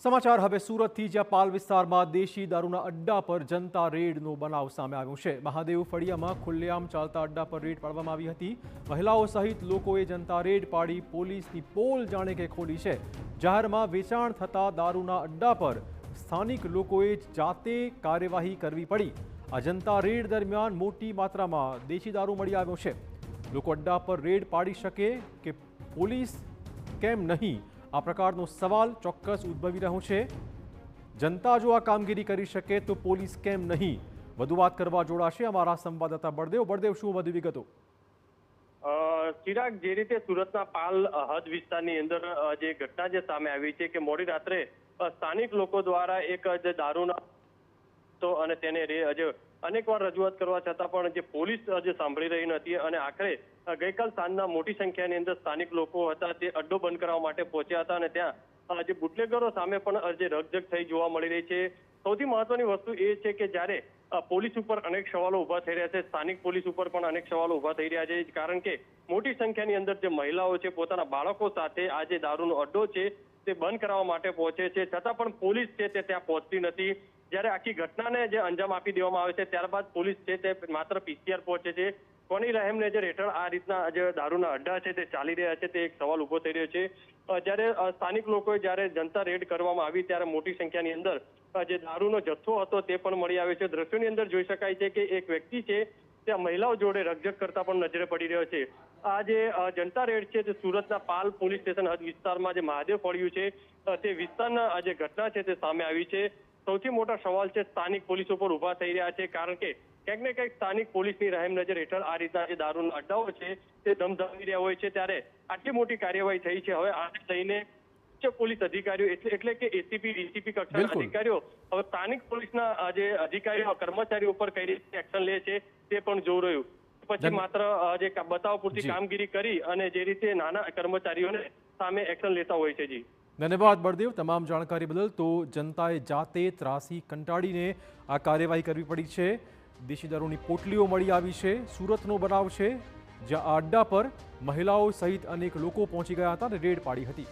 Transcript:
સમાચાર હવે સુરતથી, જ્યાં પાલ વિસ્તારમાં દેશી દારૂના અડ્ડા પર જનતા રેડનો બનાવ સામે આવ્યો છે। મહાદેવ ફળિયામાં ખુલ્લેઆમ ચાલતા અડ્ડા પર રેડ પાડવામાં આવી હતી। મહિલાઓ સહિત લોકોએ જનતા રેડ પાડી પોલીસની પોલ જાણે કે ખોલી છે। જાહેરમાં વેચાણ થતા દારૂના અડ્ડા પર સ્થાનિક લોકોએ જાતે કાર્યવાહી કરવી પડી। આ જનતા રેડ દરમિયાન મોટી માત્રામાં દેશી દારૂ મળી આવ્યો છે। લોકો અડ્ડા પર રેડ પાડી શકે કે પોલીસ કેમ નહીં, આ પ્રકારનો સવાલ ચોક્કસ ઉદ્ભવી રહ્યો છે। જનતા જો આ કામગીરી કરી શકે તો પોલીસ કેમ નહીં? વધુ વાત કરવા જોડાશે અમારા સંવાદદાતા બળદેવ। બળદેવ, શું વધુ વિગતો? ચિરાગ, જે રીતે સુરતના પાલ હદ વિસ્તારની અંદર જે ઘટના જે સામે આવી છે કે મોડી રાત્રે સ્થાનિક લોકો દ્વારા એક જે દારૂના તો અને તેને અનેકવાર રજૂઆત કરવા છતાં પણ જે પોલીસ જે સાંભળી રહી નથી અને આખરે ગઈકાલ સાંજના મોટી સંખ્યાની અંદર સ્થાનિક લોકો હતા તે અડ્ડો બંધ કરવા માટે પહોંચ્યા હતા અને ત્યાં જે બુટલેગરો સામે પણ જે રકઝક થઈ જોવા મળી રહી છે। સૌથી મહત્વની વસ્તુ એ છે કે જ્યારે પોલીસ ઉપર અનેક સવાલો ઉભા થઈ રહ્યા છે, સ્થાનિક પોલીસ ઉપર પણ અનેક સવાલો ઉભા થઈ રહ્યા છે, કારણ કે મોટી સંખ્યાની અંદર જે મહિલાઓ છે પોતાના બાળકો સાથે આ જે દારૂનો અડ્ડો છે તે બંધ કરવા માટે પહોંચે છે, છતાં પણ પોલીસ છે તે ત્યાં પહોંચતી નથી। જ્યારે આખી ઘટનાને જે અંજામ આપી દેવામાં આવે છે ત્યારબાદ પોલીસ છે તે માત્ર પીસીઆર પહોંચે છે। કોની રહેમ નજર હેઠળ આ રીતના જે દારૂના અડ્ડા છે તે ચાલી રહ્યા છે તે એક સવાલ ઉભો થઈ રહ્યો છે। જ્યારે સ્થાનિક લોકોએ જ્યારે જનતા રેડ કરવામાં આવી ત્યારે મોટી સંખ્યાની અંદર જે દારૂનો જથ્થો હતો તે પણ મળી આવ્યો છે। દ્રશ્યોની અંદર જોઈ શકાય છે કે એક વ્યક્તિ છે ત્યાં મહિલાઓ જોડે રકઝક કરતા પણ નજરે પડી રહ્યો છે। આ જે જનતા રેડ છે તે સુરતના પાલ પોલીસ સ્ટેશન હદ વિસ્તારમાં જે મહાદેવ ફળિયું છે તે વિસ્તારના આ જે ઘટના છે તે સામે આવી છે। સૌથી મોટા સવાલ છે સ્થાનિક પોલીસ ઉપર ઉભા થઈ રહ્યા છે, કારણ કે ક્યાંક ને ક્યાંક સ્થાનિક પોલીસની રહેમ નજર હેઠળ આ રીતના જે દારૂના અડ્ડાઓ છે તે ધમધમી રહ્યા હોય છે, ત્યારે આટલી મોટી કાર્યવાહી થઈ છે। હવે આને લઈને ઉચ્ચ પોલીસ અધિકારીઓ એટલે કે એસીપી ડીસીપી કક્ષાના અધિકારીઓ હવે સ્થાનિક પોલીસના જે અધિકારીઓ કર્મચારીઓ ઉપર કઈ રીતે એક્શન લે છે તે પણ જોઈ રહ્યું, પછી માત્ર જે બતાવ પૂરતી કામગીરી કરી અને જે રીતે નાના કર્મચારીઓને સામે એક્શન લેતા હોય છે। જી ધન્યવાદ બળદેવ, તમામ જાણકારી બદલ। તો જનતાએ જાતે ત્રાસી કંટાળીને આ કાર્યવાહી કરવી પડી છે। દેશી દારૂની પોટલીઓ મળી આવી છે। સુરતનો બનાવ છે, જ્યાં આ અડ્ડા પર મહિલાઓ સહિત અનેક લોકો પહોંચી ગયા હતા અને રેડ પાડી હતી।